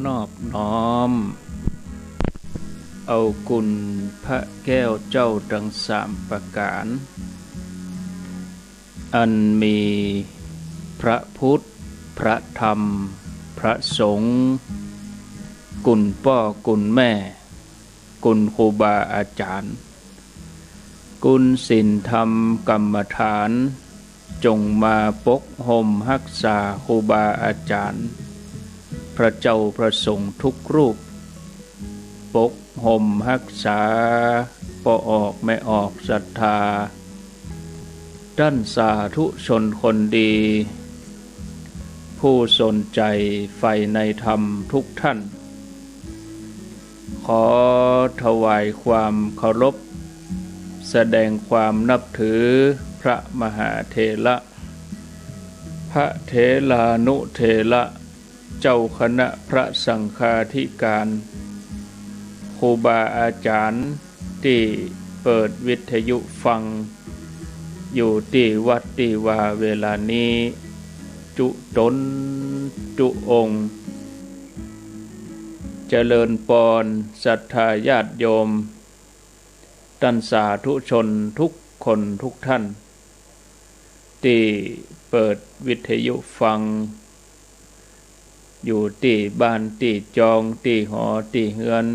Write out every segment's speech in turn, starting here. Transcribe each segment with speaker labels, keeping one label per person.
Speaker 1: นอบน้อมเอากุณพระแก้วเจ้าทั้งสามประการอันมีพระพุทธพระธรรมพระสงฆ์กุณพ่อกุณแม่กุณครูบาอาจารย์กุณศีลธรรมกรรมฐานจงมาปกห่มรักษาครูบาอาจารย์พระเจ้าพระสงฆ์ทุกรูปปกห่มรักษาปออกไม่ออกศรัทธาด้านสาธุชนคนดีผู้สนใจใฝ่ในธรรมทุกท่านขอถวายความเคารพแสดงความนับถือพระมหาเถระพระเถรานุเถระเจ้าคณะพระสังฆาธิการครูบาอาจารย์ที่เปิดวิทยุฟังอยู่ที่วัดที่ว่าเวลานี้จุตนจุองค์เจริญปอนศรัทธาญาติโยมท่านสาธุชนทุกคนทุกท่านที่เปิดวิทยุฟังอยู่ที่บ้านที่จองที่หอที่เฮือน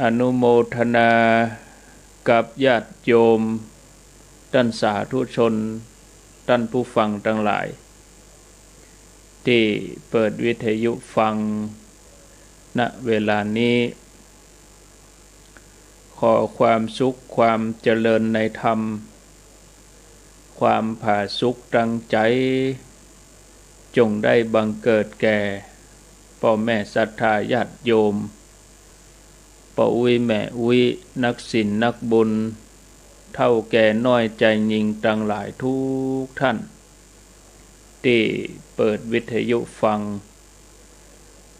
Speaker 1: อนุโมทนากับญาติโยมท่านสาธุชนท่านผู้ฟังทั้งหลายที่เปิดวิทยุฟังณเวลานี้ขอความสุขความเจริญในธรรมความผาสุกตั้งใจจงได้บังเกิดแก่พ่อแม่ศรัทธาญาติโยมพ่ออุ้ยแม่อุ้ยนักศีลนักบุญเฒ่าแก่น้อยใจยิ่งตั้งหลายทุกท่านที่เปิดวิทยุฟัง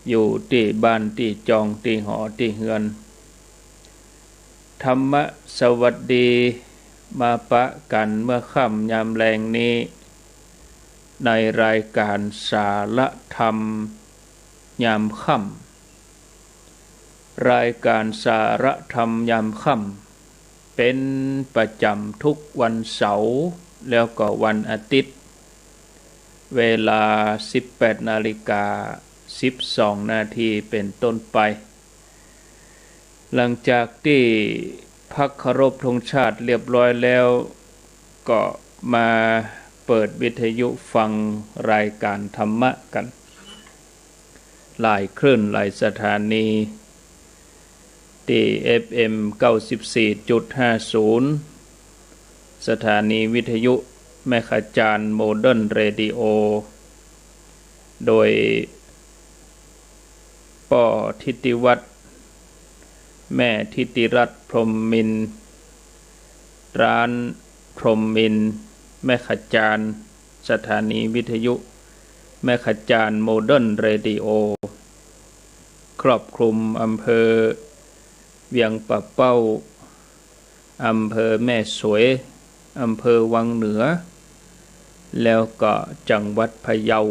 Speaker 1: อยู่ที่บ้านที่จองที่หอที่เฮือนธรรมะสวัสดีมาปะกันเมื่อค่ำยามแลงนี้ในรายการสาระธรรมยามค่ำรายการสาระธรรมยามค่ำเป็นประจำทุกวันเสาร์แล้วก็วันอาทิตย์เวลา 18:12 นาทีเป็นต้นไปหลังจากที่พักเคารพธงชาติเรียบร้อยแล้วก็มาเปิดวิทยุฟังรายการธรรมะกันหลายคลื่นหลายสถานีที่ FM 94.50 สถานีวิทยุแม่ขจารโมเดิร์นเรดิโอโดยป้อทิติวัฒน์แม่ทิติรัตน์พรหมมินทร์ร้านพรหมมินทร์แม่ขจารสถานีวิทยุแม่ขจารโมเดิร์นเรดิโอครอบคลุมอำเภอเวียงป่าเป้าอำเภอแม่สวยอำเภอวังเหนือแล้วก็จังหวัดพะเยา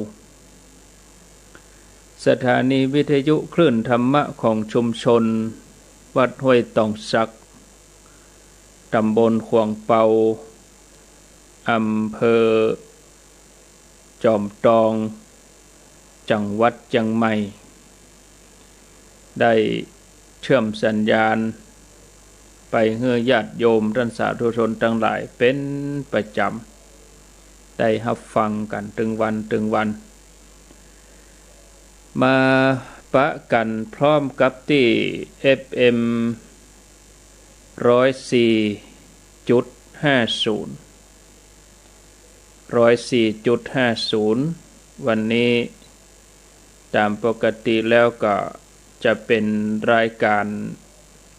Speaker 1: สถานีวิทยุคลื่นธรรมะของชุมชนวัดห้วยตองสักตำบลขวางเปาอำเภอจอมทองจังหวัดเชียงใหม่ได้เชื่อมสัญญาณไปให้ญาติโยมท่านสาธุชนทั้งหลายเป็นประจำได้รับฟังกันถึงวันมาปะกันพร้อมกับที่ FM 104.50 วันนี้ตามปกติแล้วก็จะเป็นรายการ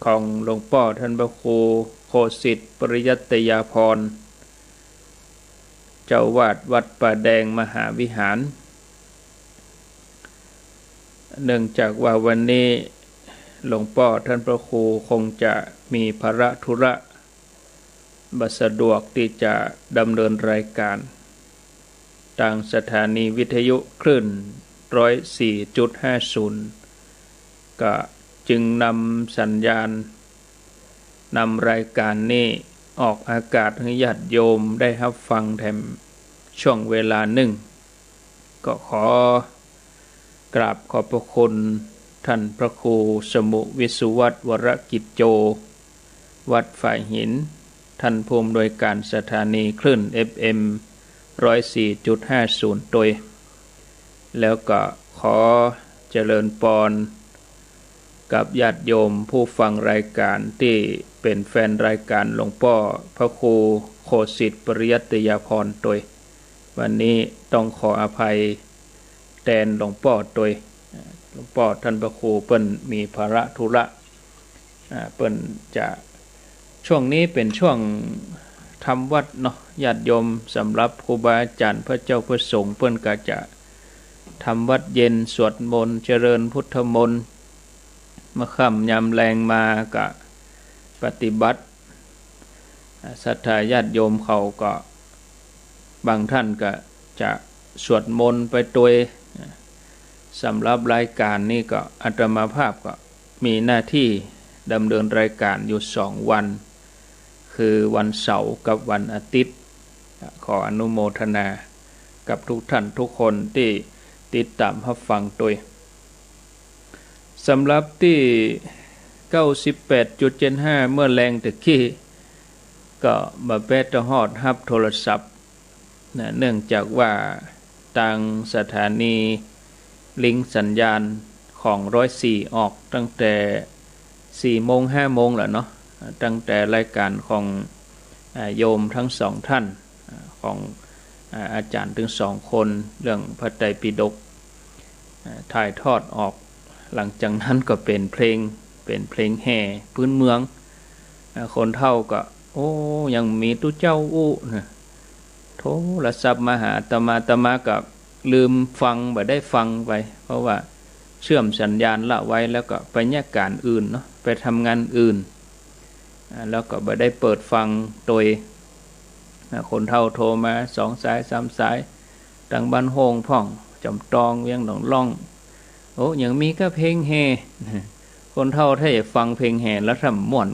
Speaker 1: ของหลวงพ่อท่านพระครูโคสิทธิ์ปริยัตยาภรณ์เจ้าวาดวัดป่าแดงมหาวิหารเนื่องจากว่าวันนี้หลวงพ่อท่านพระครูคงจะมีภาระธุระบ่สะดวกที่จะดำเนินรายการทางสถานีวิทยุคลื่น 104.50ก็จึงนำสัญญาณนำรายการนี้ออกอากาศให้ญาติโยมได้รับฟังแถมช่วงเวลาหนึ่งก็ขอกราบขอบพระคุณท่านพระครูสมุวิสุวัตวรกิจโจวัดฝ่ายหินท่านผู้อำนวยการสถานีคลื่น FM 104.50 โดยแล้วก็ขอเจริญพรกับญาติโยมผู้ฟังรายการที่เป็นแฟนรายการหลวงพ่อพระครูโคสิทธิ์ปริยัติยาภรณ์โดยวันนี้ต้องขออภัยแทนหลวงพ่อโดยหลวงพ่อท่านพระครูเปิ้นมีภาระธุระเปิ้นจะช่วงนี้เป็นช่วงทำวัดเนาะญาติโยมสำหรับครูบาอาจารย์พระเจ้าพระสงฆ์เปิ้นก็จะทำวัดเย็นสวดมนต์เจริญพุทธมนต์มาค่ำยามแรงมาก็ปฏิบัติศรัทธาญาติโยมเขาก็บางท่านก็จะสวดมนต์ไปตัวสำหรับรายการนี้ก็อาตมาภาพก็มีหน้าที่ดำเนินรายการอยู่2 วันคือวันเสาร์กับวันอาทิตย์ขออนุโมทนากับทุกท่านทุกคนที่ติดตามรับฟังตัวสำหรับที่ 98.75 เมื่อแรงตะกี้ก็มาแปะฮอดรับโทรศัพท์เนื่องจากว่าทางสถานีลิงก์สัญญาณของ104ออกตั้งแต่4 โมง 5 โมงแล้วเนาะตั้งแต่รายการของโยมทั้ง2 ท่านของอาจารย์ถึง2 คนเรื่องพระไตรปิฎกถ่ายทอดออกหลังจากนั้นก็เป็นเพลงแห่พื้นเมืองคนเฒ่าก็โอ้ยังมีตู้เจ้าอู้นะโทรศัพท์มาหาอาตมากับลืมฟังบ่ได้ฟังไปเพราะว่าเชื่อมสัญญาณละไว้แล้วก็ไปแยกการอื่นเนาะไปทำงานอื่นแล้วก็บ่ได้เปิดฟังโดยคนเฒ่าโทรมา2 สาย 3 สายทางบ้านโฮงพ่องจำตองเวียงหนองล่องโอ้ยังมีก็เพลงแห่คนเฒ่าถ้าอยากฟังเพลงแห่แล้วทำม่วน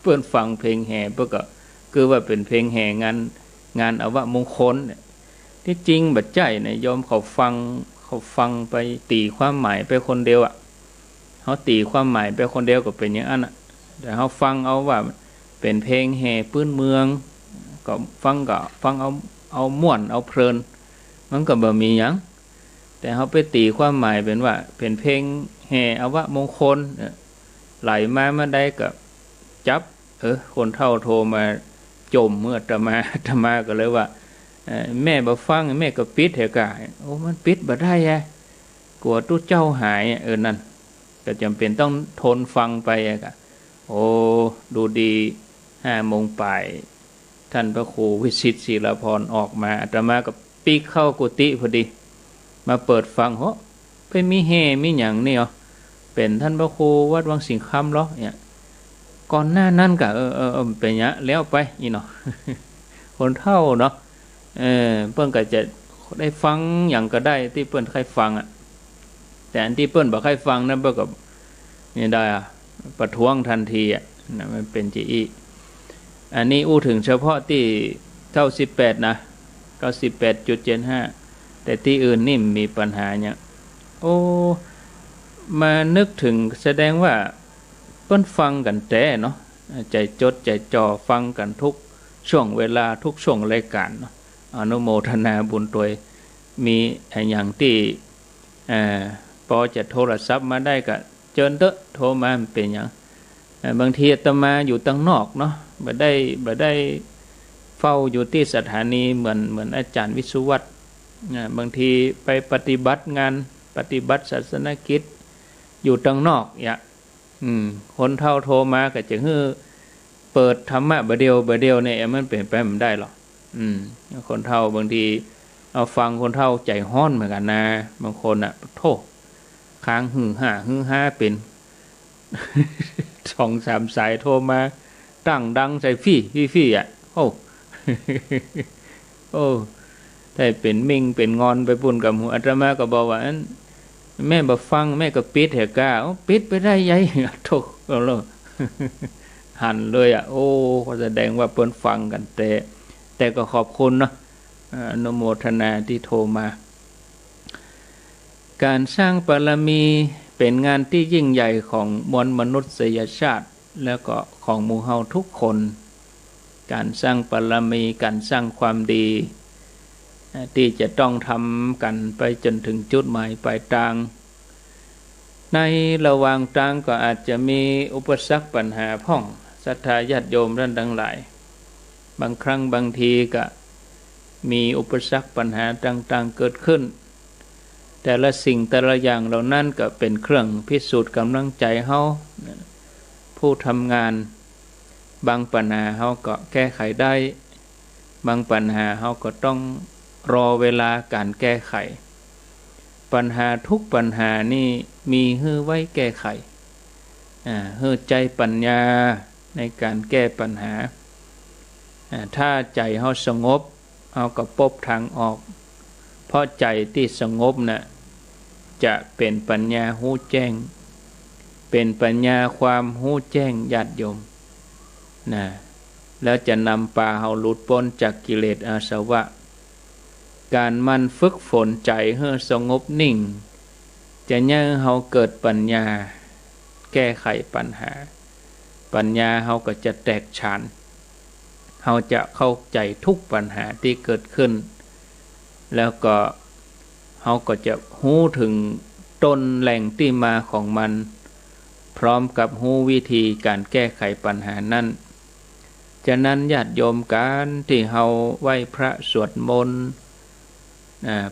Speaker 1: เพิ่นฟังเพลงแห่เพิ่นก็คือว่าเป็นเพลงแห่งานอวมงคลที่จริงบัดใจเนี่ยยอมเขาฟังไปตีความหมายไปคนเดียวอ่ะเขาตีความหมายไปคนเดียวก็เป็นอย่างนั้นอ่ะแต่เขาฟังเอาว่าเป็นเพลงแห่พื้นเมืองก็ฟังเอาม่วนเอาเพลินมันก็บ่มีหยังแต่เขาไปตีความหมายเป็นว่าเป็นเพลงแห่อวมงคลไหลมาได้ก็จับคนเฒ่าโทรมาจมเมื่ออาตมาก็เลยว่าแม่บ่ฟังแม่ก็ปิดเหกะโอ้มันปิดบ่ได้แฮะกลัวตู้เจ้าหายนั่นก็จำเป็นต้องทนฟังไปกะโอ้ดูดี5 โมงปลายท่านพระครูวิชิตศิลพรออกมาอาตมาก็ปีกเข้ากุฏิพอดีมาเปิดฟังโหไปมีแห่มีหยังนี่อ๋อเป็นท่านพระครูวัดวังสิงห์คำเหรอเนี่ยก่อนหน้านั้นก็เป็นหยังแล้วไปอีเนาะคนเฒ่าเนาะเพิ่นก็จะได้ฟังอย่างก็ได้ที่เพิ่นใครฟังอ่ะแต่อันที่เพิ่นบ่ใครฟังนั้นเพิ่นก็นี่ได้ประท้วงทันทีอ่ะนะมันเป็นจีอีอันนี้อู้ถึงเฉพาะที่98นะ 98.75 แต่ที่อื่นนี่มีปัญหาเนี่ยโอ้มานึกถึงแสดงว่าเพิ่นฟังกันแต่เนาะใจจดใจจ่อฟังกันทุกช่วงเวลาทุกช่วงรายการเนาะอนุโมทนาบุญตัวมีอย่างที่พอจะโทรศัพท์มาได้ก็เชิญเถอะโทรมาเป็นอย่างบางทีอาตมาอยู่ตั้งนอกเนาะบ่ได้เฝ้าอยู่ที่สถานีเหมือนอาจารย์วิสุวัตรบางทีไปปฏิบัติงานปฏิบัติศาสนกิจอยู่ตั้งนอกเนี่ยคนเฒ่าโทรมาก็จะฮื้อเปิดธรรมะบะเดียวเนี่ยมันเป็นไปไม่ได้หรอกคนเฒ่าบางทีเอาฟังคนเฒ่าใจฮ้อนเหมือนกันนะบางคนโธ่ค้างหึ่งห้าเป็น 2-3 สายโทรมาตั้งดังใส่ฟี่โอ้ โอ้ ถ้าเป็นมิ่งเป็นงอนไปปุ่นกับหัวอาตมาก็บอกว่าแม่บ่ฟังแม่ก็ปิดเหกาปิดไปได้ยัยโธ่เอาเลยหันเลยโอ้ก็แสดงว่าเปิ้นฟังกันแต่ก็ขอบคุณเนาะอนุโมทนาที่โทรมาการสร้างบารมีเป็นงานที่ยิ่งใหญ่ของมวลมนุษยชาติแล้วก็ของหมู่เฮาทุกคนการสร้างบารมีการสร้างความดีที่จะต้องทำกันไปจนถึงจุดหมายปลายทางในระหว่างทางก็อาจจะมีอุปสรรคปัญหาพ่องศรัทธาญาติโยมท่านทั้งหลายบางครั้งบางทีก็มีอุปสรรคปัญหาต่างๆเกิดขึ้นแต่ละสิ่งแต่ละอย่างเหล่านั้นก็เป็นเครื่องพิสูจน์กำลังใจเฮาผู้ทำงานบางปัญหาเฮาก็แก้ไขได้บางปัญหาเฮาก็ต้องรอเวลาการแก้ไขปัญหาทุกปัญหานี่มีให้ไว้แก้ไขให้ใจปัญญาในการแก้ปัญหาถ้าใจเฮาสงบเฮาก็พบทางออกเพราะใจที่สงบน่ะจะเป็นปัญญาหู้แจ้งเป็นปัญญาความหู้แจ้งญาติโยมนะแล้วจะนำพาเฮาหลุดพ้นจากกิเลสอาสวะการมันฝึกฝนใจให้สงบนิ่งจะย่างเฮาเกิดปัญญาแก้ไขปัญหาปัญญาเฮาก็จะแตกฉานเฮาจะเข้าใจทุกปัญหาที่เกิดขึ้นแล้วก็เฮาก็จะรู้ถึงต้นแหล่งที่มาของมันพร้อมกับรู้วิธีการแก้ไขปัญหานั้นฉะนั้นญาติโยมการที่เฮาไหว้พระสวดมนต์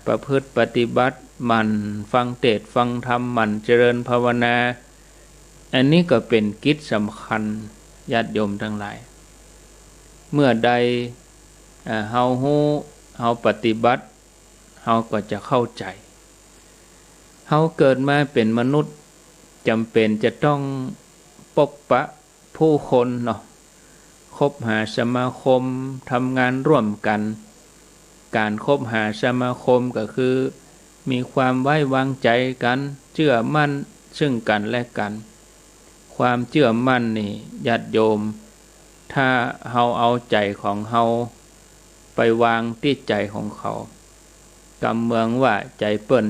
Speaker 1: ประพฤติปฏิบัติมันฟังเทศน์ฟังธรรมมันเจริญภาวนาอันนี้ก็เป็นกิจสำคัญญาติโยมทั้งหลายเมื่อใดเฮารู้เฮาปฏิบัติเฮาก็จะเข้าใจเฮาเกิดมาเป็นมนุษย์จำเป็นจะต้องพบปะผู้คนเนาะคบหาสมาคมทำงานร่วมกันการคบหาสมาคมก็คือมีความไว้วางใจกันเชื่อมั่นซึ่งกันและกันความเชื่อมั่นนี่ญาติโยมถ้าเฮาเอาใจของเฮาไปวางที่ใจของเขากำเมืองว่าใจเปิ้น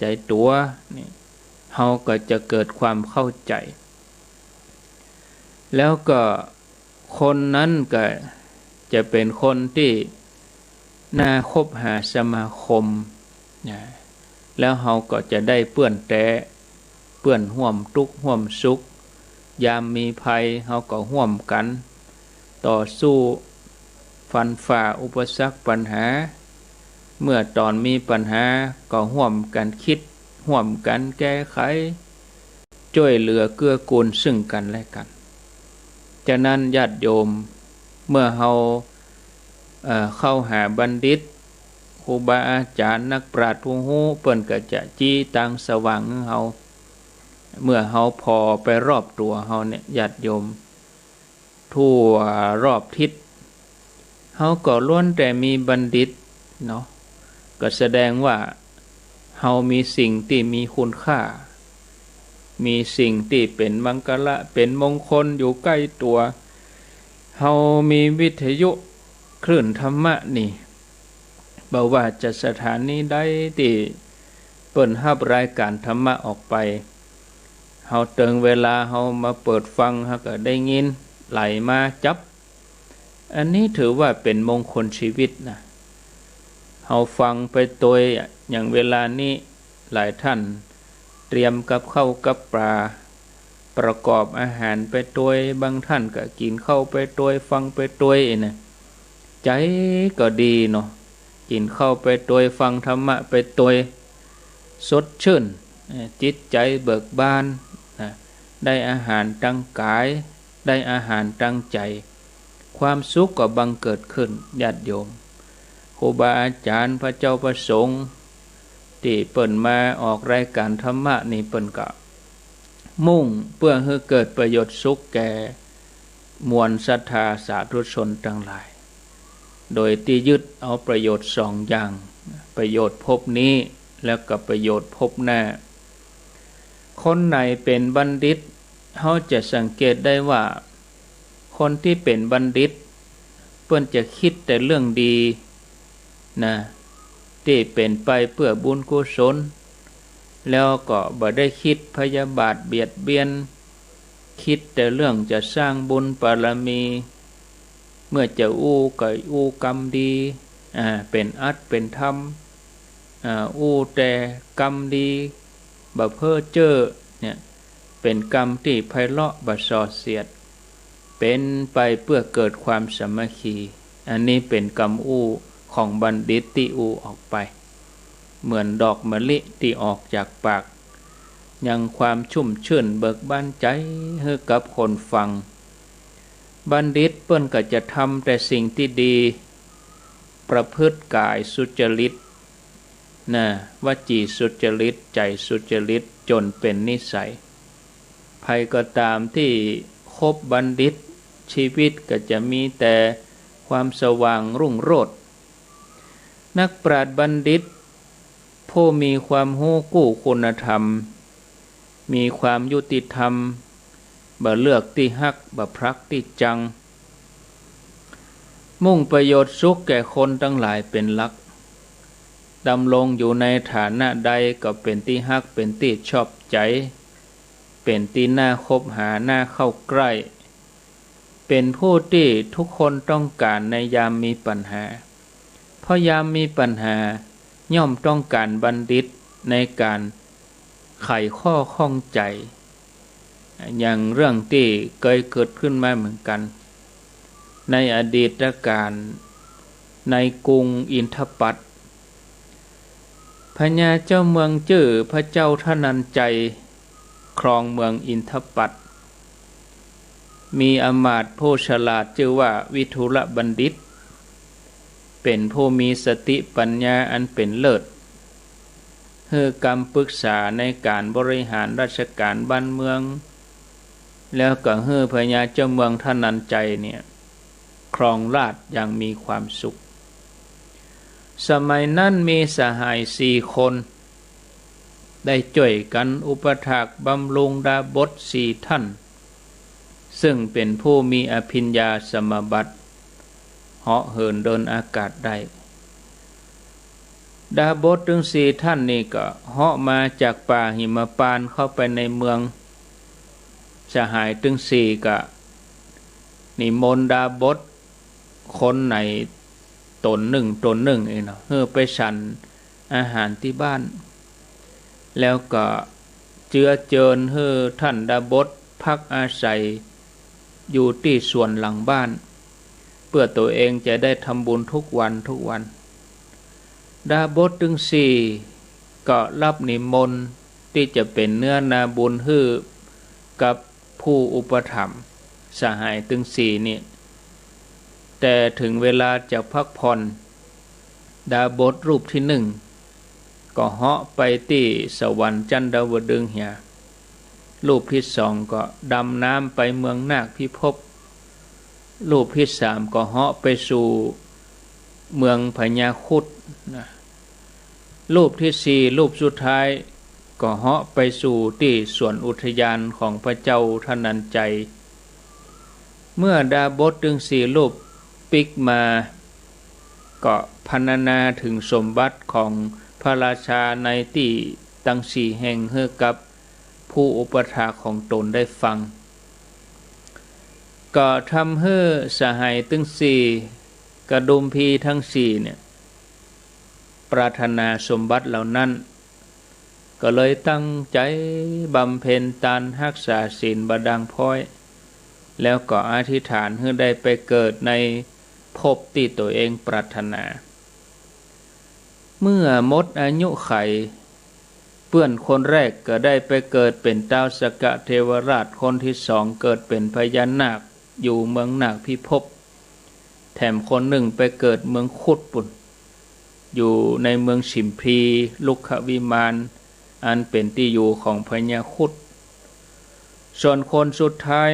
Speaker 1: ใจตัวนี่เฮาก็จะเกิดความเข้าใจแล้วก็คนนั้นก็จะเป็นคนที่น่าคบหาสมาคมแล้วเฮาก็จะได้เปื้อนแต้เปื้อนห่วมทุกข์ห่วมสุขยามมีภัยเฮาก็ห่วมกันต่อสู้ฟันฝ่าอุปสรรคปัญหาเมื่อตอนมีปัญหาก็ห่วมกันคิดห่วมกันแก้ไขช่วยเหลือเกื้อกูลซึ่งกันและกันฉะนั้นญาติโยมเมื่อเฮาเข้าหาบัณฑิตครูบาอาจารย์นักปราชญ์ผู้รู้เปิ้นก็จะจี้ตังสว่างให้เฮาเมื่อเฮาพอไปรอบตัวเฮาเนี่ยญาติโยมทั่วรอบทิศเฮาก็ล้วนแต่มีบัณฑิตเนาะก็แสดงว่าเฮามีสิ่งที่มีคุณค่ามีสิ่งที่เป็นมังกระเป็นมงคลอยู่ใกล้ตัวเฮามีวิทยุคลื่นธรรมะนี่บ่ว่าจะสถานีใดที่เปิ้นรับรายการธรรมะออกไปเฮาเติงเวลาเฮามาเปิดฟังเฮาก็ได้ยินไหลมาจับอันนี้ถือว่าเป็นมงคลชีวิตนะเฮาฟังไปตัวอย่างเวลานี้หลายท่านเตรียมกับข้าวกับปลาประกอบอาหารไปตัวบางท่านก็กินข้าวไปตัวฟังไปตัวนะใจก็ดีเนาะกินข้าวไปตัวฟังธรรมะไปตัวสดชื่นจิตใจเบิกบานได้อาหารตั้งกายได้อาหารตั้งใจความสุขก็บังเกิดขึ้นญาติโยมครูบาอาจารย์พระเจ้าประสงค์ที่เปิ่นมาออกรายการธรรมะนี่เปิ่นก็มุ่งเพื่อให้เกิดประโยชน์สุขแก่มวลศรัทธาสาธุชนทั้งหลายโดยที่ยึดเอาประโยชน์สองอย่าง ประโยชน์ภพนี้แล้วก็ประโยชน์ภพหน้าคนไหนเป็นบัณฑิตเขาจะสังเกตได้ว่าคนที่เป็นบัณฑิตเพิ่นจะคิดแต่เรื่องดีนะที่เป็นไปเพื่อบุญกุศลแล้วก็บ่ได้คิดพยาบาทเบียดเบียนคิดแต่เรื่องจะสร้างบุญบารมีเมื่อจะอู้ก็อู้กรรมดีเป็นอัตเป็นธรรมอู้แต่กรรมดีบ่เพ้อเจ้อเนี่ยเป็นกรรมที่ไพเราะบ่ส่อเสียดเป็นไปเพื่อเกิดความสามัคคีอันนี้เป็นกรรมอู้ของบัณฑิตที่อู้ออกไปเหมือนดอกมะลิที่ออกจากปากยังความชุ่มชื่นเบิกบานใจให้กับคนฟังบัณฑิตเปิ้นก็จะทำแต่สิ่งที่ดีประพฤติกายสุจริตวจีสุจริตใจสุจริตจนเป็นนิสัยใครก็ตามที่คบบัณฑิตชีวิตก็จะมีแต่ความสว่างรุ่งโรจน์นักปราชญ์บัณฑิตผู้มีความรู้กู้คุณธรรมมีความยุติธรรมบ่เลือกที่ฮักบ่พรักที่จังมุ่งประโยชน์สุขแก่คนทั้งหลายเป็นหลักดำรงอยู่ในฐานะใดก็เป็นที่ฮักเป็นที่ชอบใจเป็นที่น่าคบหาน่าเข้าใกล้เป็นผู้ที่ทุกคนต้องการในยามมีปัญหาเพราะยามมีปัญหาย่อมต้องการบัณฑิตในการไขข้อข้องใจอย่างเรื่องที่เคยเกิดขึ้นมาเหมือนกันในอดีตการในกรุงอินทปัตพญาเจ้าเมืองชื่อพระเจ้าทนันใจครองเมืองอินทปัตมีอมาตย์ผู้ฉลาดชื่อว่าวิทุรบัณฑิตเป็นผู้มีสติปัญญาอันเป็นเลิศให้คำปรึกษาในการบริหารราชการบ้านเมืองแล้วก็ให้พญาเจ้าเมืองทนันใจเนี่ยครองราชย์อย่างมีความสุขสมัยนั้นมีสหาย4 คนได้ช่วยกันอุปถากบำรุงดาบส4 ท่านซึ่งเป็นผู้มีอภิญญาสมบัติเหาะเหินเดินอากาศได้ดาบสถึง4 ท่านนี่ก็เหาะมาจากป่าหิมพานต์เข้าไปในเมืองสหายถึง4ก็นิมนต์ดาบสคนไหนตนหนึ่งเองเนาะไปฉันอาหารที่บ้านแล้วก็เจือเจิญให้ท่านดาบสพักอาศัยอยู่ที่ส่วนหลังบ้านเพื่อตัวเองจะได้ทำบุญทุกวันดาบสถึง4ก็รับนิมนต์ที่จะเป็นเนื้อนาบุญให้กับผู้อุปถัมภ์สหายถึง4นี่แต่ถึงเวลาจะพักผ่อนดาบสรูปที่1ก็เหาะไปที่สวรรค์จันทวดึงส์รูปที่2ก็ดำน้ำไปเมืองนาคพิภพรูปที่3ก็เหาะไปสู่เมืองพญาครุฑรูปที่4รูปสุดท้ายก็เหาะไปสู่ที่สวนอุทยานของพระเจ้าทนันใจเมื่อดาบสถึง4 รูปปิกมาก็พรรณนาถึงสมบัติของพระราชาในที่ตั้ง4 แห่งให้กับผู้อุปถากของตนได้ฟังก็ทำให้สหายทั้ง4กระดุมพีทั้ง4เนี่ยปรารถนาสมบัติเหล่านั้นก็เลยตั้งใจบำเพ็ญทานรักษาศีลบ่ดังพ้อยแล้วก็อธิษฐานให้ได้ไปเกิดในภพที่ตัวเองปรารถนาเมื่อหมดอายุไขเพื่อนคนแรกก็ได้ไปเกิดเป็นท้าวสกะเทวราชคนที่2เกิดเป็นพญานาคอยู่เมืองนาคพิภพแถมคนหนึ่งไปเกิดเมืองคุดปุ่นอยู่ในเมืองฉิมพลีลุกขวิมานอันเป็นที่อยู่ของพญาครุฑส่วนคนสุดท้าย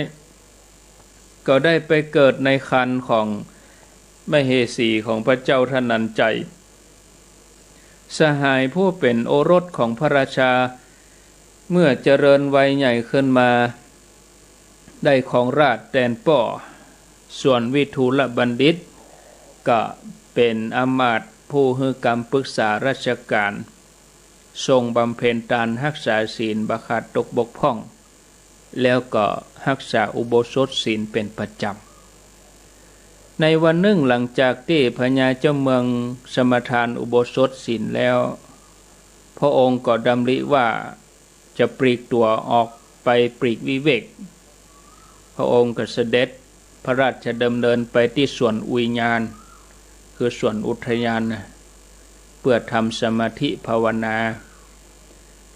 Speaker 1: ก็ได้ไปเกิดในครรภ์ของมเหสีของพระเจ้าทนันใจ สหายผู้เป็นโอรสของพระราชาเมื่อเจริญวัยใหญ่ขึ้นมาได้ของราชแดนป่อส่วนวิทูลบัณฑิตก็เป็นอมาตย์ผู้ให้คำปรึกษาราชการทรงบำเพ็ญทานรักษาศีลบ่ขาดตกบกพร่องแล้วก็รักษาอุโบสถศีลเป็นประจำในวันหนึ่งหลังจากที่พญาเจ้าเมืองสมทานอุโบสถศีลแล้วพระองค์ก็ดำริว่าจะปลีกตัวออกไปปลีกวิเวกพระองค์ก็เสด็จพระราชดำเนินไปที่สวนอุยญาณคือสวนอุทยานเพื่อทำสมาธิภาวนา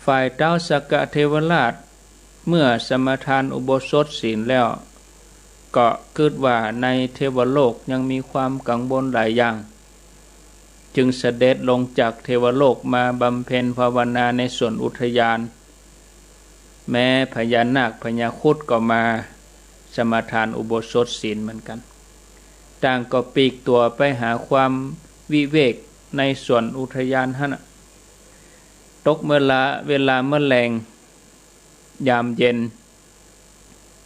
Speaker 1: ฝ่ายเท้าสกกะเทวราชเมื่อสมทานอุโบสถศีลแล้วก็คิดว่าในเทวโลกยังมีความกังวลหลายอย่างจึงเสด็จลงจากเทวโลกมาบำเพ็ญภาวนาในสวนอุทยานแม้พญานาคพญาครุฑก็มาสมทานอุโบสถศีลเหมือนกันต่างก็ปลีกตัวไปหาความวิเวกในสวนอุทยานหั่นตกเวลาเมื่อแลงยามเย็น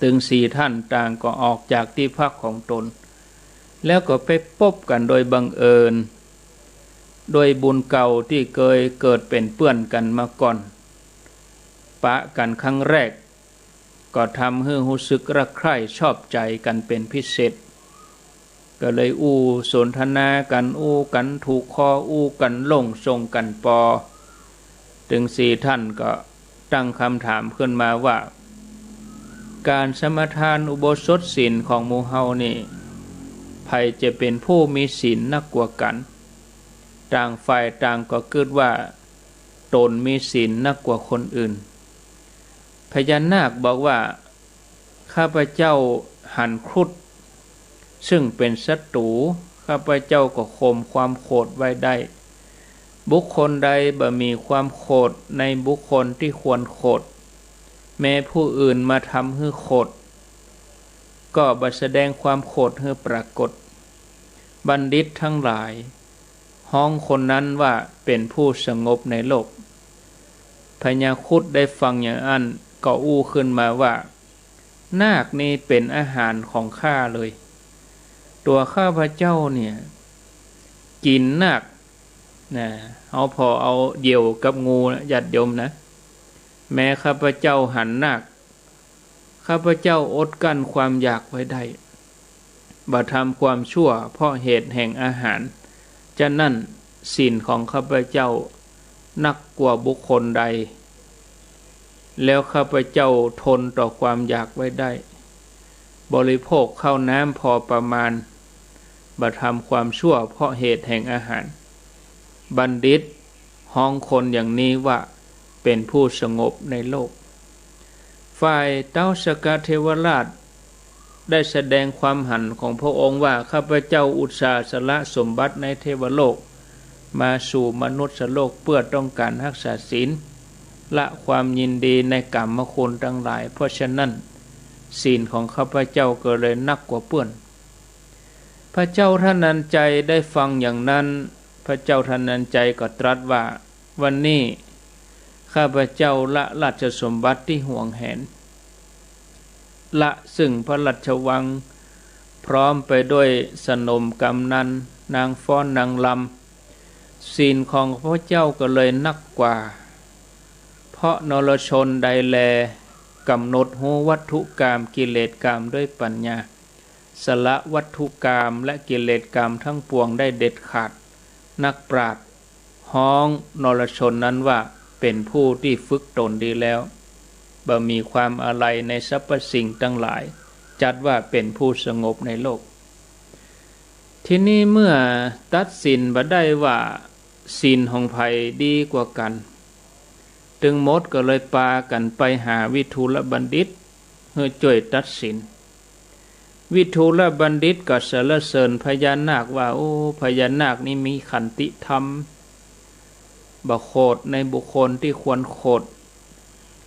Speaker 1: ถึงสี่ท่านต่างก็ออกจากที่พักของตนแล้วก็ไปพบกันโดยบังเอิญโดยบุญเก่าที่เคยเกิดเป็นเพื่อนกันมาก่อนปะกันครั้งแรกก็ทำให้รู้สึกรักใคร่ชอบใจกันเป็นพิเศษก็เลยสนทนากันกันถูกคอกันลงทรงกันปอถึงสี่ท่านก็ตั้งคำถามขึ้นมาว่าการสมทานอุโบสถศีลของหมู่เฮานี่ใครจะเป็นผู้มีศีลนักกว่ากันต่างฝ่ายต่างก็คิดว่าตนมีศีลนักกว่าคนอื่นพญานาคบอกว่าข้าพเจ้าหันครุฑซึ่งเป็นศัตรูข้าพเจ้าก็ข่มความโกรธไว้ได้บุคคลใดบ่มีความโกรธในบุคคลที่ควรโกรธแม้ผู้อื่นมาทำให้โกรธก็บ่แสดงความโกรธให้ปรากฏบัณฑิตทั้งหลายฮ้องคนนั้นว่าเป็นผู้สงบในโลกพญาครุฑได้ฟังอย่างนั้นก็ขึ้นมาว่านาคนี่เป็นอาหารของข้าเลยตัวข้าพเจ้าเนี่ยกินนาคนะพอเอาเหยี่ยวกับงูญาติโยมนะแม้ข้าพเจ้าหันนาคข้าพเจ้าอดกั้นความอยากไว้ได้บ่ทำความชั่วเพราะเหตุแห่งอาหารฉะนั้นศีลของข้าพเจ้านักกว่าบุคคลใดแล้วข้าพเจ้าทนต่อความอยากไว้ได้บริโภคข้าวน้ำพอประมาณบ่ทำความชั่วเพราะเหตุแห่งอาหารบัณฑิตฮ้องคนอย่างนี้ว่าเป็นผู้สงบในโลกฝ่ายเท้าสกกะเทวราชได้แสดงความหันของพระองค์ว่าข้าพเจ้าอุตส่าห์สละสมบัติในเทวโลกมาสู่มนุษย์โลกเพื่อต้องการรักษาศีลละความยินดีในกามคุณทั้งหลายเพราะฉะนั้นศีลของข้าพเจ้าก็เลยนักกว่าเพื่อนพระเจ้าท่านนันใจได้ฟังอย่างนั้นพระเจ้าท่านนันใจก็ตรัสว่าวันนี้ข้าพเจ้าละราชสมบัติที่ห่วงแหนละซึ่งพระราชวังพร้อมไปด้วยสนมกำนันนางฟ้อนนางลำศีลของพระเจ้าก็เลยนักกว่าเพราะนรชนใดแลกำหนดหูวัตถุกรรมกิเลสกรรมด้วยปัญญาสละวัตถุกรรมและกิเลสกรรมทั้งปวงได้เด็ดขาดนักปราชญ์ฮ้องนรชนนั้นว่าเป็นผู้ที่ฝึกตนดีแล้วบ่มีความอะไรในสรรพสิ่งทั้งหลายจัดว่าเป็นผู้สงบในโลกทีนี้เมื่อตัดสินบ่ได้ว่าศีลของไผดีกว่ากันจึงหมดก็เลยปากันไปหาวิทูลบัณฑิตเพื่อช่วยตัดสินวิทูลบัณฑิตก็สรรเสริญพญานาคว่าพญานาคนี่มีขันติธรรมบ่โคตรในบุคคลที่ควรโคตร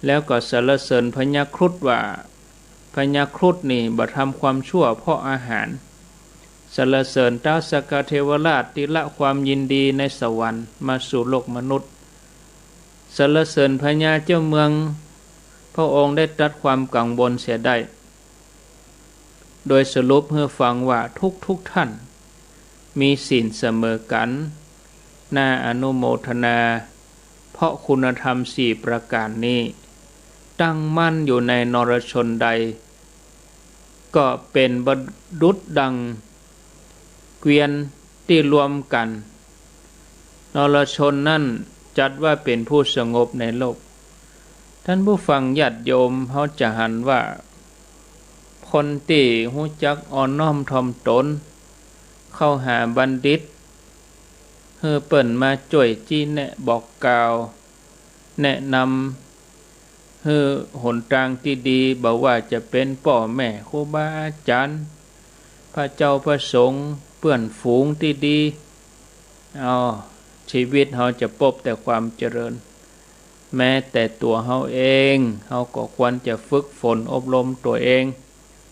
Speaker 1: แล้วก็สรรเสริญพญาครุฑว่าพญาครุฑนี่บ่ทำความชั่วเพราะอาหาร สรรเสริญท้าวสักกะเทวราชที่ละความยินดีในสวรรค์มาสู่โลกมนุษย์สรรเสริญพญาเจ้าเมืองพระองค์ได้ตรัสความกังวลเสียได้โดยสรุปให้ฟังว่าทุกท่านมีศีลเสมอกันน่าอนุโมทนาเพราะคุณธรรม4ประการนี้ตั้งมั่นอยู่ในนรชนใดก็เป็นบดุจดังเกวียนที่รวมกันนรชนนั่นจัดว่าเป็นผู้สงบในโลกท่านผู้ฟังญาติโยมเขาจะหันว่าคนที่รู้จักอ่อนน้อมถ่อมตนเข้าหาบัณฑิตเฮือเปิ่นมาจ่วยจี้แนะบอกกล่าวแนะนำเฮือหนทางที่ดีบอกว่าจะเป็นพ่อแม่ครูบาอาจารย์พระเจ้าพระสงฆ์เพื่อนฝูงที่ดีชีวิตเราจะพบแต่ความเจริญแม้แต่ตัวเราเองเราก็ควรจะฝึกฝนอบรมตัวเอง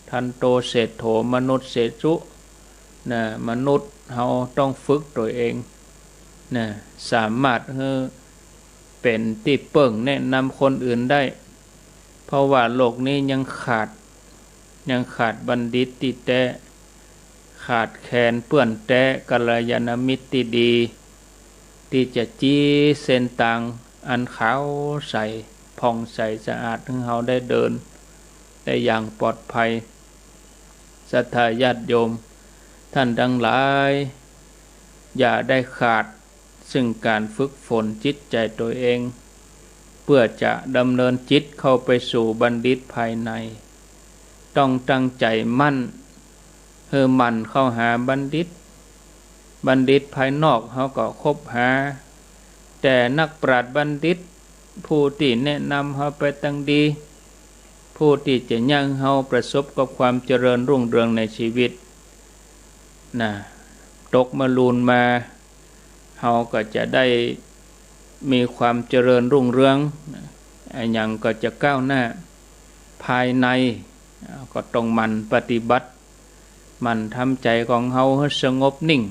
Speaker 1: ทันโตเศรษโธมนุษย์เศรษุมนุษย์เราต้องฝึกตัวเองสามารถเป็นที่เปิ่งแนะนำคนอื่นได้เพราะว่าโลกนี้ยังขาดบัณฑิตที่แท้ขาดแคลนเปื้อนแท้กัลยาณมิตรที่ดีที่จะจี้เส้นทางอันขาวใสผ่องใสสะอาดให้เราได้เดินได้อย่างปลอดภัยศรัทธาญาติโยมท่านทั้งหลายอย่าได้ขาดซึ่งการฝึกฝนจิตใจตัวเองเพื่อจะดำเนินจิตเข้าไปสู่บัณฑิตภายในต้องตั้งใจมั่นมั่นเข้าหาบัณฑิตภายนอกเขาก็คบหาแต่นักปราชญ์บัณฑิตผู้ที่แนะนำเขาไปตั้งดีผู้ที่จะยั่งเขาประสบกับความเจริญรุ่งเรืองในชีวิตตกมาลูนมาเขาก็จะได้มีความเจริญรุ่งเรืองอย่างก็จะก้าวหน้าภายในก็ต้องมันปฏิบัติมันทำใจของเขาให้สงบนิ่ง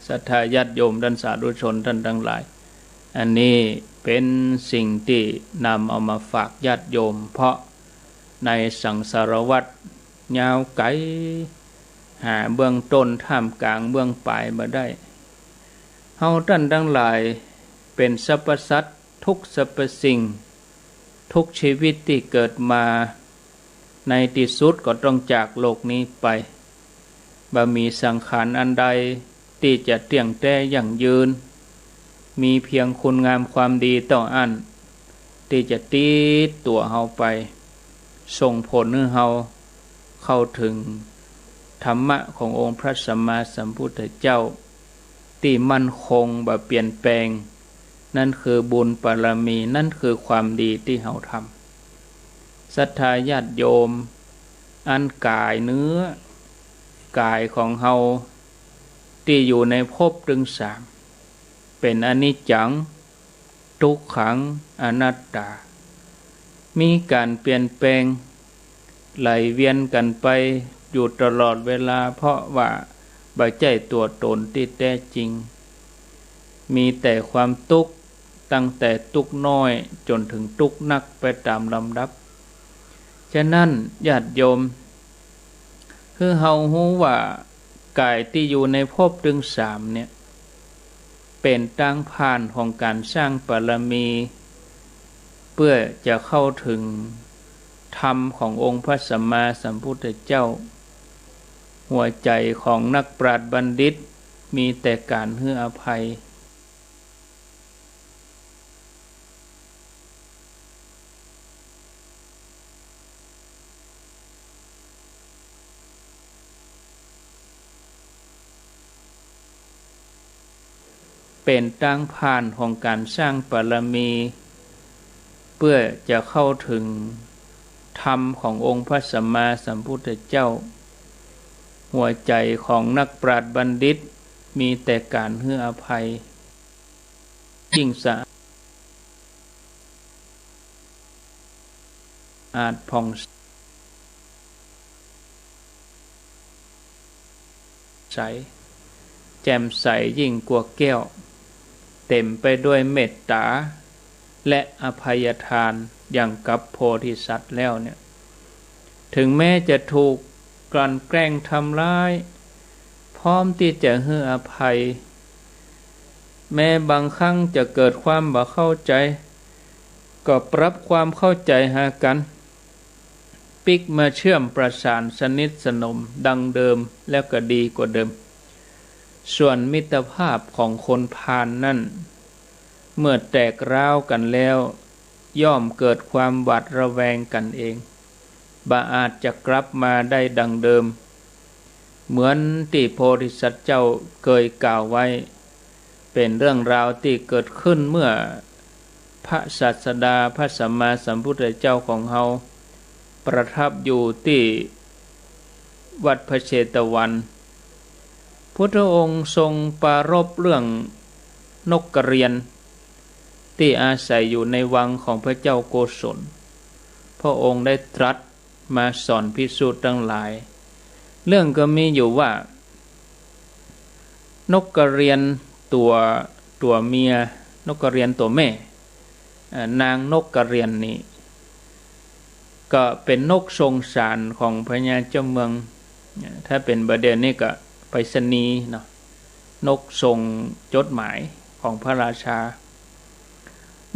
Speaker 1: ศรัทธาญาติโยมท่านสาธุชนท่านทั้งหลายอันนี้เป็นสิ่งที่นำเอามาฝากญาติโยมเพราะในสังสารวัฏยาวไกลหาเบื้องต้นท่ามกลางเบื้องปลายมาได้เฮาท่านทั้งหลายเป็นสรรพสัตว์ทุกสรรพสิ่งทุกชีวิตที่เกิดมาในที่สุดก็ต้องจากโลกนี้ไปบ่มีสังขารอันใดที่จะเที่ยงแท้ยั่งยืนมีเพียงคุณงามความดีต่ออันที่จะติดตัวเฮาไปส่งผลให้เฮาเข้าถึงธรรมะขององค์พระสัมมาสัมพุทธเจ้าที่มั่นคงบ่เปลี่ยนแปลงนั่นคือบุญบารมีนั่นคือความดีที่เฮาทำศรัทธาญาติโยมอันกายเนื้อกายของเฮาที่อยู่ในภพถึง3เป็นอนิจจังทุกขังอนัตตามีการเปลี่ยนแปลงไหลเวียนกันไปอยู่ตลอดเวลาเพราะว่าบ่ใช่ตัวตนที่แท้จริงมีแต่ความทุกข์ตั้งแต่ทุกข์น้อยจนถึงทุกข์นักไปตามลำดับฉะนั้นญาติโยมคือเฮาฮู้ว่ากายที่อยู่ในภพถึง3เนี่ยเป็นทางผ่านของการสร้างบารมีเพื่อจะเข้าถึงธรรมขององค์พระสัมมาสัมพุทธเจ้าหัวใจของนักปราชญ์บัณฑิตมีแต่การให้อภัยเป็นทางผ่านของการสร้างบารมีเพื่อจะเข้าถึงธรรมขององค์พระสัมมาสัมพุทธเจ้าหัวใจของนักปราชญ์บัณฑิตมีแต่การให้อภัยยิ่งสะอาดผ่อง ใสแจ่มใสยิ่งกว่าแก้วเต็มไปด้วยเมตตาและอภัยทานอย่างกับโพธิสัตว์แล้วเนี่ยถึงแม้จะถูกกลั่นแกล้งทำร้ายพร้อมที่จะให้อภัยแม้บางครั้งจะเกิดความบ่เข้าใจก็ปรับความเข้าใจหากันปิกมาเชื่อมประสานสนิทสนมดังเดิมแล้วก็ดีกว่าเดิมส่วนมิตรภาพของคนพาลนั่นเมื่อแตกร้าวกันแล้วย่อมเกิดความหวาดระแวงกันเองบ่อาจจะกลับมาได้ดังเดิมเหมือนที่โพธิสัตว์เจ้าเคยกล่าวไว้เป็นเรื่องราวที่เกิดขึ้นเมื่อพระศาสดาพระสัมมาสัมพุทธเจ้าของเราประทับอยู่ที่วัดพระเชตวันพุทธองค์ทรงปรารภเรื่องนกกระเรียนที่อาศัยอยู่ในวังของพระเจ้าโกศลพระองค์ได้ตรัสมาสอนภิกษุทั้งหลายเรื่องก็มีอยู่ว่านกกระเรียนตัวเมียนกกระเรียนตัวแม่นางนกกระเรียนนี่ก็เป็นนกทรงสารของพญาเจ้าเมืองถ้าเป็นประเด็นนี่ก็ไปรษณีย์เนาะนกทรงจดหมายของพระราชา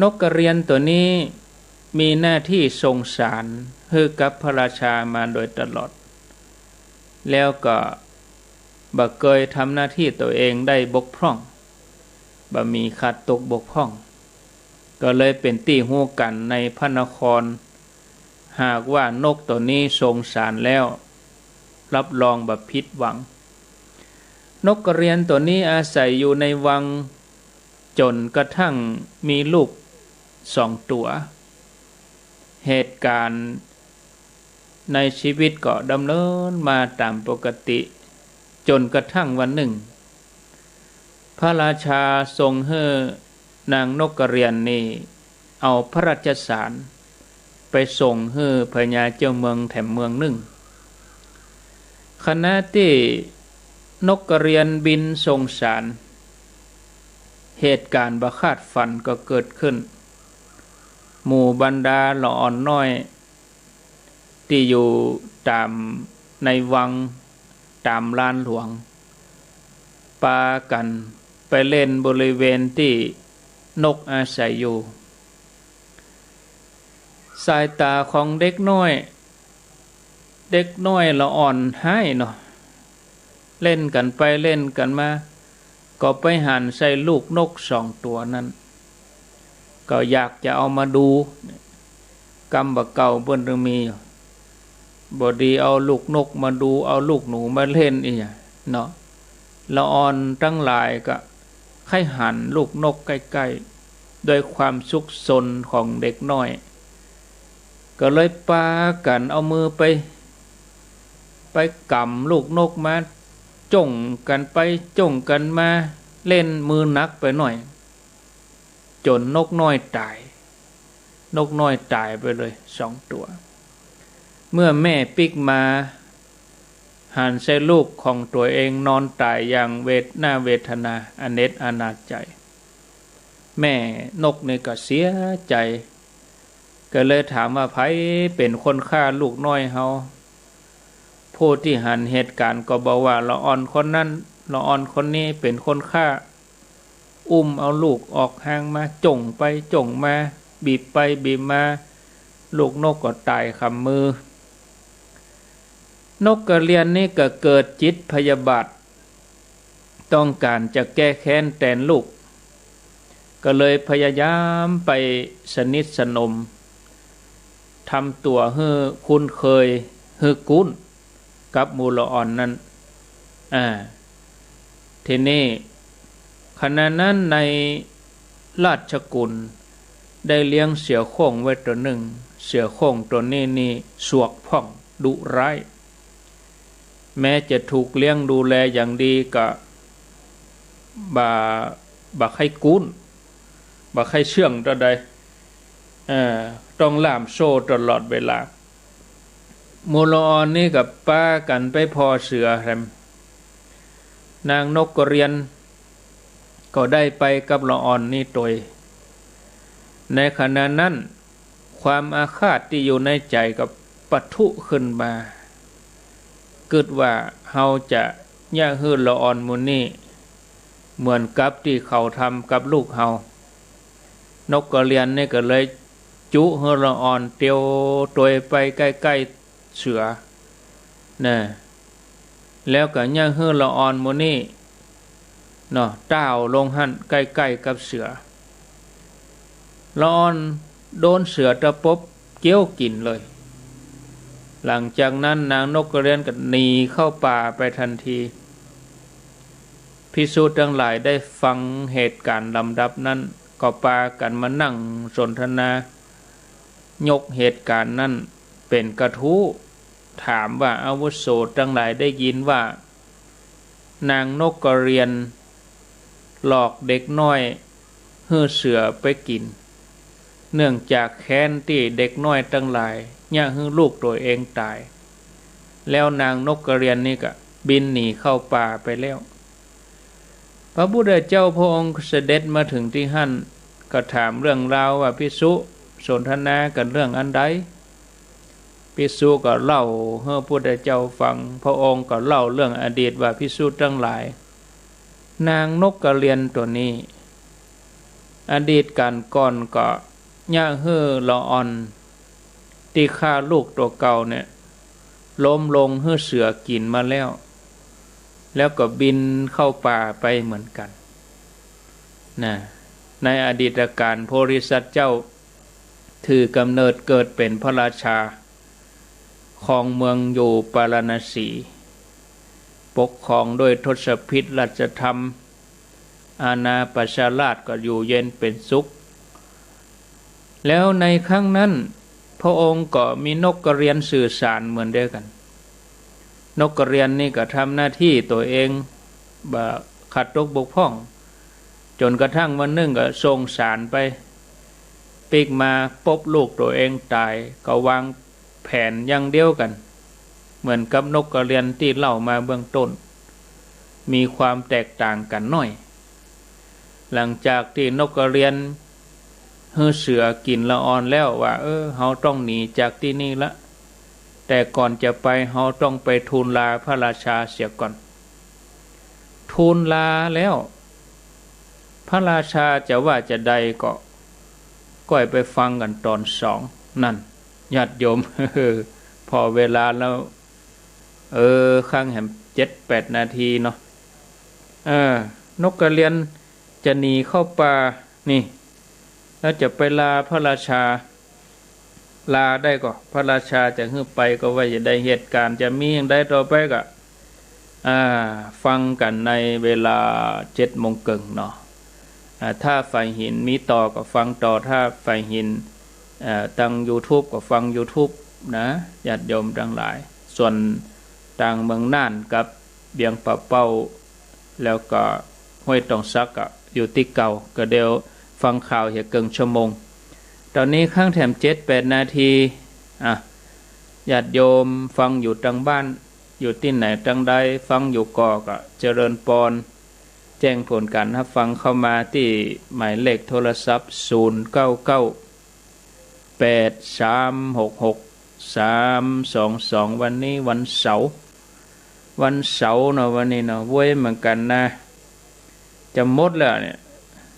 Speaker 1: นกกระเรียนตัวนี้มีหน้าที่ทรงสารให้กับพระราชามาโดยตลอดแล้วก็บ่เคยทำหน้าที่ตัวเองได้บกพร่องบ่มีขาดตกบกพร่องก็เลยเป็นที่ฮู้กันในพระนครหากว่านกตัวนี้ทรงสารแล้วรับรองบ่ผิดหวังนกกระเรียนตัวนี้อาศัยอยู่ในวังจนกระทั่งมีลูก2 ตัวเหตุการณ์ในชีวิตก็ดำเนินมาตามปกติจนกระทั่งวันหนึ่งพระราชาทรงให้นางนกกระเรียนนี่เอาพระราชสารไปส่งให้พญาเจ้าเมืองแถมเมืองหนึ่งขณะที่นกกระเรียนบินส่งสารเหตุการณ์บ่คาดฝันก็เกิดขึ้นหมู่บรรดาละอ่อนน้อยที่อยู่ตามในวังตามลานหลวงปากันไปเล่นบริเวณที่นกอาศัยอยู่สายตาของเด็กน้อยละอ่อนให้เนาะเล่นกันไปเล่นกันมาก็ไปหันใส่ลูกนก2 ตัวนั้นก็อยากจะเอามาดูกำบ่เก่าเพิ่นถึงมีบ่ดีเอาลูกนกมาดูเอาลูกหนูมาเล่นอีหยังเนาะละอ่อนทั้งหลายก็ให้หันลูกนกใกล้ๆด้วยความสุขสนของเด็กน้อยก็เลยปากันเอามือไปกำลูกนกมาจ้องกันไปจ้องกันมาเล่นมือหนักไปหน่อยจนนกน้อยตายไปเลย2 ตัวเมื่อแม่ปิกมาหันใส่ลูกของตัวเองนอนตายอย่างน่าเวทนาอเนจอนาถใจแม่นกนี่ก็เสียใจก็เลยถามว่าไผเป็นคนฆ่าลูกน้อยเฮาผู้ที่หันเหตุการณ์ก็บอกว่าละอ่อนคนนั้นละอ่อนคนนี้เป็นคนฆ่าอุ้มเอาลูกออกห่างมาจ่งไปจ่งมาบีบไปบีบมาลูกนกก็ตายคำมือนกกระเรียนนี่ก็เกิดจิตพยาบาทต้องการจะแก้แค้นแทนลูกก็เลยพยายามไปสนิทสนมทำตัวให้คุ้นเคยให้กุ้นกับมูลอ่อนนั้นทีนี้ขณะนั้นในราชกุลได้เลี้ยงเสือโคร่งไว้ตัวหนึ่งเสือโคร่งตัวนี้สวกพ่องดุร้ายแม้จะถูกเลี้ยงดูแลอย่างดีก็บ่ให้กุ้นบ่ให้เชื่องตัวใดต้องล่ามโซ่ตลอดเวลามูลอ่อนนี่กับป้ากันไปพอเสือแฮม นางนกกระเรียนก็ได้ไปกับละอ่อนนี่โดยในขณะนั้นความอาฆาตที่อยู่ในใจกับปะทุขึ้นมาเกิดว่าเฮาจะย่าฮื้อละอ่อนมุนี่เหมือนกับที่เขาทำกับลูกเฮานกกระเรียนนี่ก็เลยจุฮื้อละอ่อนเตียวตัวไปใกล้ๆเสือนะแล้วก็ย่าฮื้อละอ่อนมุนี่เนาะต้าวลงหั่นใกล้ๆกับเสือละอ่อนโดนเสือตะปบเกี้ยวกินเลยหลังจากนั้นนางนกกระเรียนก็หนีเข้าป่าไปทันทีภิกษุทั้งหลายได้ฟังเหตุการณ์ลำดับนั้นก็พากันมานั่งสนทนายกเหตุการณ์นั้นเป็นกระทู้ถามว่าอาวุโสทั้งหลายได้ยินว่านางนกกระเรียนหลอกเด็กน้อยให้เสือไปกินเนื่องจากแค้นที่เด็กน้อยทั้งหลายย่าให้ลูกตัวเองตายแล้วนางนกกระเรียนนี่ก็บินหนีเข้าป่าไปแล้วพระพุทธเจ้าพระองค์เสด็จมาถึงที่หั่นก็ถามเรื่องราวว่าภิกษุสนทนากันเรื่องอันใดภิกษุก็เล่าให้พระพุทธเจ้าฟังพระองค์ก็เล่าเรื่องอดีตว่าภิกษุทั้งหลายนางนกกระเรียนตัวนี้อดีตการก่อนก็ย่าฮื้อละอ่อนที่ฆ่าลูกตัวเก่าเนี่ยล้มลงให้เสือกินมาแล้วก็บินเข้าป่าไปเหมือนกันนะในอดีตการโพธิสัตว์เจ้าถือกำเนิดเกิดเป็นพระราชาครองเมืองอยู่ปาราณสีปกครองโดยทศพิธราชธรรมอาณาประชาราชก็อยู่เย็นเป็นสุขแล้วในครั้งนั้นพระองค์ก็มีนกกระเรียนสื่อสารเหมือนเดียวกันนกกระเรียนนี่ก็ทำหน้าที่ตัวเองขัดตกบกพร่องจนกระทั่งวันหนึ่งก็ส่งสารไปปีกมาพบลูกตัวเองตายก็วางแผนอย่างเดียวกันเหมือนกับนกกระเรียนที่เล่ามาเบื้องต้นมีความแตกต่างกันหน่อยหลังจากที่นกกระเรียนให้เสือกินละอ่อนแล้วว่าเฮาต้องหนีจากที่นี่ละแต่ก่อนจะไปเฮาต้องไปทูลลาพระราชาเสียก่อนทูลลาแล้วพระราชาจะว่าจะใดก็ไปฟังกันตอน2นั่นญาติโยม พอเวลาแล้วข้างแหม7-8 นาทีเนาะนกกระเรียนจะหนีเข้าป่านี่แล้วจะไปลาพระราชาลาได้ก็พระราชาจะขึ้นไปก็ว่าจะได้เหตุการณ์จะมีอย่างใดต่อไปก็ฟังกันในเวลา7:30เนาะถ้าฝ่ายหินมีต่อก็ฟังต่อถ้าฝ่ายหินตั้ง YouTube ก็ฟัง YouTube นะญาติโยมทั้งหลายส่วนต่างเมืองน่านกับเบียงปะเป้าแล้วก็ห้วยตองซักก็อยู่ที่เก่าก็เดี๋ยวฟังข่าวเหี่ยเกินชั่วโมงตอนนี้ข้างแถม7-8 นาทีญาติโยมฟังอยู่ทางบ้านอยู่ที่ไหนทางใดฟังอยู่ก็เจริญพรแจ้งผลการรับฟังเข้ามาที่หมายเลขโทรศัพท์0998366322วันนี้วันเสาร์เนาะวันนี้เนาะเว้ยเหมือนกันนะจะหมดแล้วเนี่ย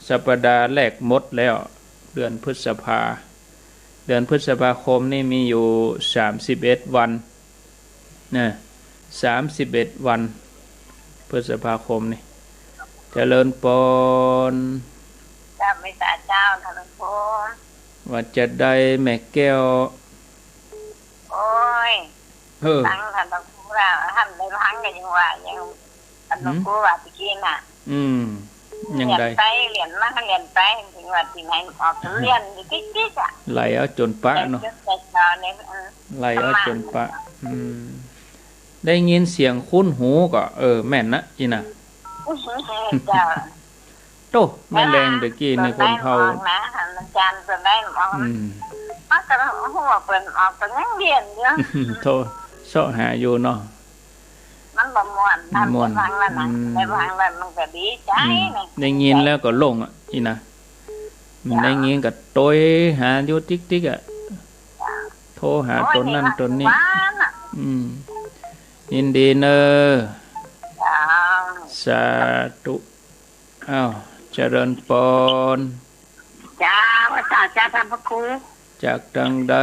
Speaker 1: สัปดาห์แรกหมดแล้วเดือนพฤษภาคมนี่มีอยู่31 วันนะ31 วันพฤษภาคมนี่เจริญพร
Speaker 2: จ้าไม่ตาเจ้าท่านพร
Speaker 1: ว่าจะได้แม่แก้ว
Speaker 2: โอ้ยตั้งท่านพูดว่าท่านได้พังกันยังว่ายังท่านพูดว่าตะกี้น่ะ
Speaker 1: ยังได้
Speaker 2: เหรียญมาเหรียญไปถึงว่าที่ไหนออกเหรียญกิ๊กๆอ่ะ
Speaker 1: ไหลเอาจนปะเนาะไหลเอาจนปะได้ยินเสียงคุ้นหูก็แม่นนะจีน่ะโตแม่แรงตะกี้ในคนเฮา
Speaker 2: นะอาจารย์เพิ่นได้ออกมันก็หัวเพิ่นออกก็ยังเรียนอยู่
Speaker 1: โตเสาะหาอยู่เนาะ
Speaker 2: มัน บ่ม่วนทำฟังแล้วนะได้ฟังแล้วมันก็ดีใจ
Speaker 1: ได้ยินแล้วก็ลงอ่ะอีนะมันได้ยินก็โตยหาอยู่ติ๊กๆอ่ะโทรหาตนนั้นตนนี้ยินดีเนอสาธุอ้าวเจริญปน
Speaker 2: จ้าว่าจ้าท่านพระครู
Speaker 1: จากดังใด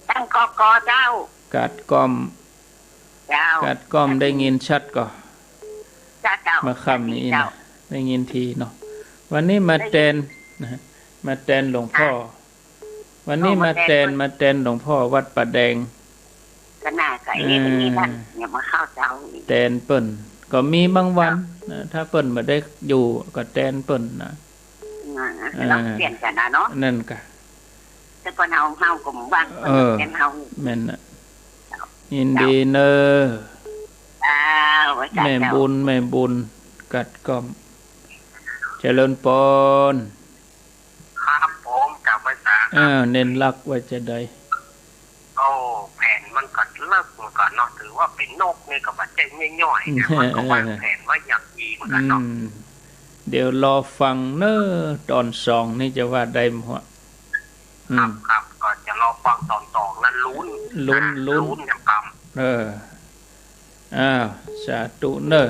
Speaker 2: ตั้งกกเจ้า
Speaker 1: กัดก้อมกัดก้อมได้ยินชัดก็มาคำนี้นะได้ยินทีเนาะวันนี้มาแทนนะมาแทนหลวงพ่อวันนี้มาแทนหลวงพ่อวัดป่าแดง
Speaker 2: ก็น่าใส่นี่ท่านอย่ามาเข้าเจ้า
Speaker 1: แทนเปิ้นก็มีบางวันนะถ้าเปิ้นมาได้อยู่ก็แทนเปิ้นนะ
Speaker 2: เราเปลี่ยนกันนะเนาะ
Speaker 1: นั่นกะ
Speaker 2: แต่พอเฮากลุ่มบ้านแทนเฮา
Speaker 1: แม่นน่ะยินดีเนอแม่บุญกัดก้อมเจริญปน
Speaker 3: ครับผมกลับมาสา
Speaker 1: เน้นรักว่าจะได้
Speaker 3: โอ้แผนมันก็เลิกมันก็เนาะถือว่าเป็นนกนี่ก็บาดเจ็บย่อยๆนะมันก็วางแผนว่าอยากยิงกันเนาะ
Speaker 1: เดี๋ยวรอฟังเนอตอน2นี่จะว่าได้มั้ย
Speaker 3: ครับก็จะรอฟังตอน2นั้นลุ้นอย่างกำ
Speaker 1: อ้าวสาธุเนอ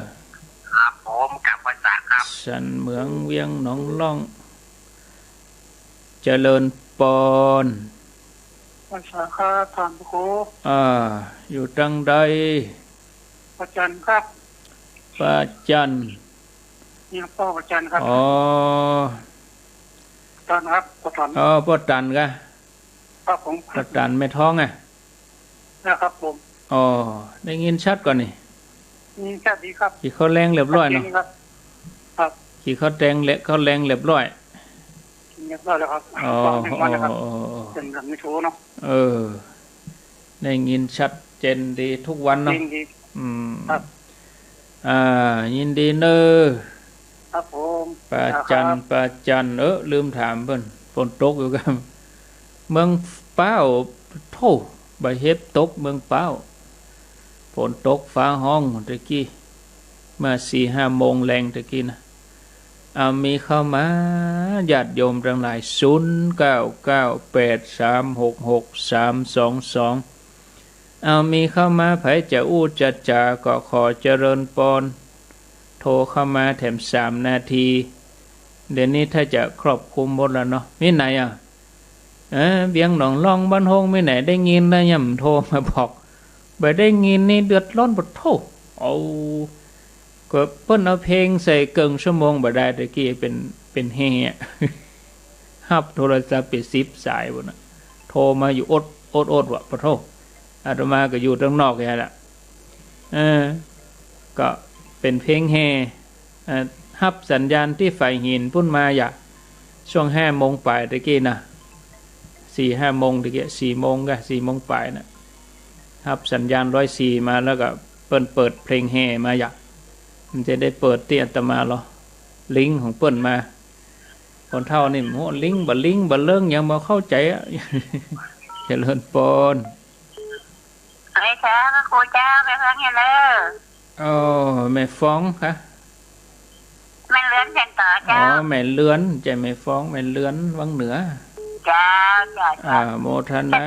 Speaker 3: ครับผมกลับมาสาครับ
Speaker 1: สันเมืองเวียงหนองล่องเจริญปน
Speaker 4: ภาษาครับท่านครู
Speaker 1: อยู่จังใด
Speaker 4: ประจันครับ
Speaker 1: ประจัน
Speaker 4: เนี่ยพ่อประจันครับตอนครับประจัน
Speaker 1: พ่อตันกะ
Speaker 4: ครับผม
Speaker 1: ประจันไม่ท้อง
Speaker 4: นะครับผม
Speaker 1: ได้ยินชัดก่อนนี่
Speaker 4: ยินชัดดีครับ
Speaker 1: ขี่เขาแรงเรียบร้อยเนาะ
Speaker 4: ครับ
Speaker 1: ขี่เขาแรงเขาแรงเรียบร้อย
Speaker 4: เรียบร้อยแล้วครับเป็นแบบไม่ชูเนาะ
Speaker 1: ได้ยินชัดเจนดีทุกวันเนาะ
Speaker 4: ครับ
Speaker 1: ยินดีเนอ
Speaker 4: ครับผม
Speaker 1: ป้าจันลืมถามเพิ่นฝนตกอยู่กันเมืองเป้าโธ่ใบเห็บตกเมืองเป้าฝนตกฟ้าห้องตะกี้มา 4-5 โมงแรงตะกี้นะมีเข้ามาญาติโยมทั้งหลาย0998366322มีเข้ามาไผจะอู้จะจาก็ขอเจริญปนโทรเข้ามาแถม3 นาทีเดี๋ยวนี้ถ้าจะครอบคลุมหมดแล้วเนาะมีไหนเบียงหนองล่องบ้านโฮงไม่ไหนได้ยินแล้วย่ำโทรมาบอกบ่ได้ยินนี่เดือดร้อนบ่โทเอาก็เพิ่นเอาเพลงใส่เกิงชั่วโมงบ่ได้ตะกี้เป็นแฮ่ฮับโทรศัพท์ไป10 สายบ่น่ะโทรมาอยู่อดว่าบ่โทอาตมาก็อยู่ข้างนอกแค่ล่ะก็เป็นเพลงแฮ่ฮับสัญญาณที่ฝ่ายหินพุ่นมาอย่าช่วง5 โมงปลายตะกี้น่ะ4-5 โมงตะกี้4 โมงก็4 โมงปลายน่ะฮับสัญญาณ104มาแล้วก็เปิดเพลงแฮ่มาอย่ามันจะได้เปิดที่อาตมาหรอลิงก์ของเปิ้นมาคนเท่านี่โหลิงก์บ่เรื่องยังบ่เข้าใจเจริญปน
Speaker 2: ไอ้แท้ก็ครูเจ้าไปฟังให้เลย
Speaker 1: แม่ฟ้องค่ะ
Speaker 2: แม่เลื้อนเซ็นต่อเจ้า
Speaker 1: แม่เลื้อนใจแม่ฟ้องแม่เลื้อนวังเหนือ
Speaker 2: จ้า
Speaker 1: โมทนา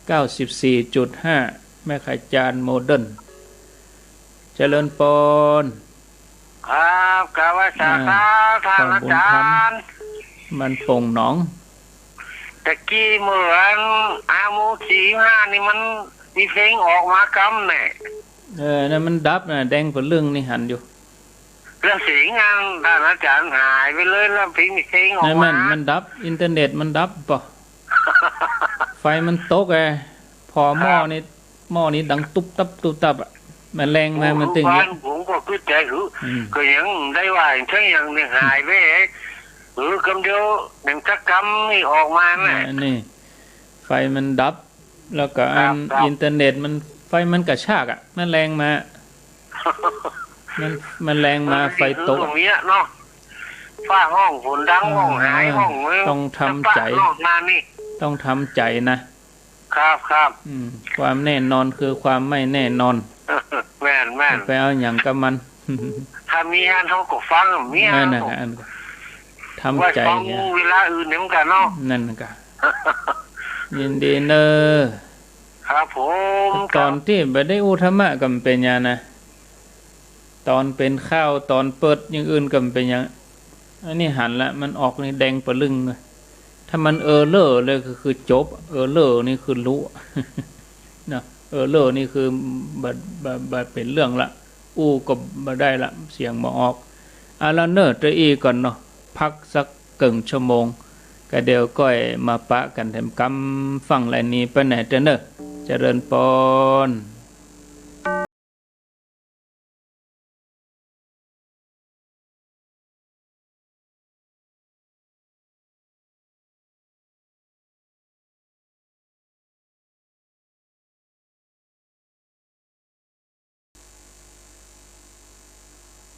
Speaker 1: 94.5แม่ขจารโมเดิร์นเจริญปน
Speaker 3: ครับกาวาสาครับทางอาจารย์
Speaker 1: มันโป่งหนอง
Speaker 3: ตะกี้เหมือนอามู45นี่มันมีเพลงออกมากำเนี่ย
Speaker 1: นั่นมันดับนะแดงผลเรื่องนี่หันอยู่
Speaker 3: เรื่องเสียงงานท่านอาจารย์หายไปเลยแล้วเพลงออกมา
Speaker 1: มันดับอินเทอร์เน็ตมันดับป่ะไฟมันตกพอหม้อนี้ดังตุ๊บตับมันแรงมามันตึง
Speaker 3: อย่างผมก็คิดใจก็ยังได้ว่าทั้งอย่างนี้หายไปคำเดียวหนึ่งสักคำนี่ออกมา
Speaker 1: นี่ไฟมันดับแล้วก็อินเทอร์เน็ตมันไฟมันกระชากมันแรงมามันแรงมาไฟตก
Speaker 3: ตรงนี้เนาะฟ้าห้องฝนดังห้องหายห้อง
Speaker 1: ต้องทำใจนะ
Speaker 3: ครับ
Speaker 1: ความแน่นอนคือความไม่แน่นอน
Speaker 3: แม่น
Speaker 1: ไปเอาอย่างกับมัน
Speaker 3: ถ้ามีอันเขาก็ฟังมีอัน
Speaker 1: ทำใจ
Speaker 3: เนี่ยเวลาอื่นเนี่ยมันกันเนาะ
Speaker 1: นั่นก็ยินดีเนอ
Speaker 3: ครับผม
Speaker 1: ตอนที่ไปได้อุธรรมะก็เป็นยังนะตอนเป็นข้าวตอนเปิดอย่างอื่นก็เป็นยังอันนี้หันละมันออกนี่แดงปะลึงเลยถ้ามันเลอเลยคือจบเลอนี่คือรู้นะเลอนี่คือบัดเป็นเรื่องละก็บ่ได้ละเสียงบ่ออกแล้วเนอตะอีก่อนเนาะพักสักครึ่งชั่วโมงก็เดี๋ยวก้อยมาปะกันแถมกำฟังไรนี้ไปไหนเด้อเนอเจริญปอน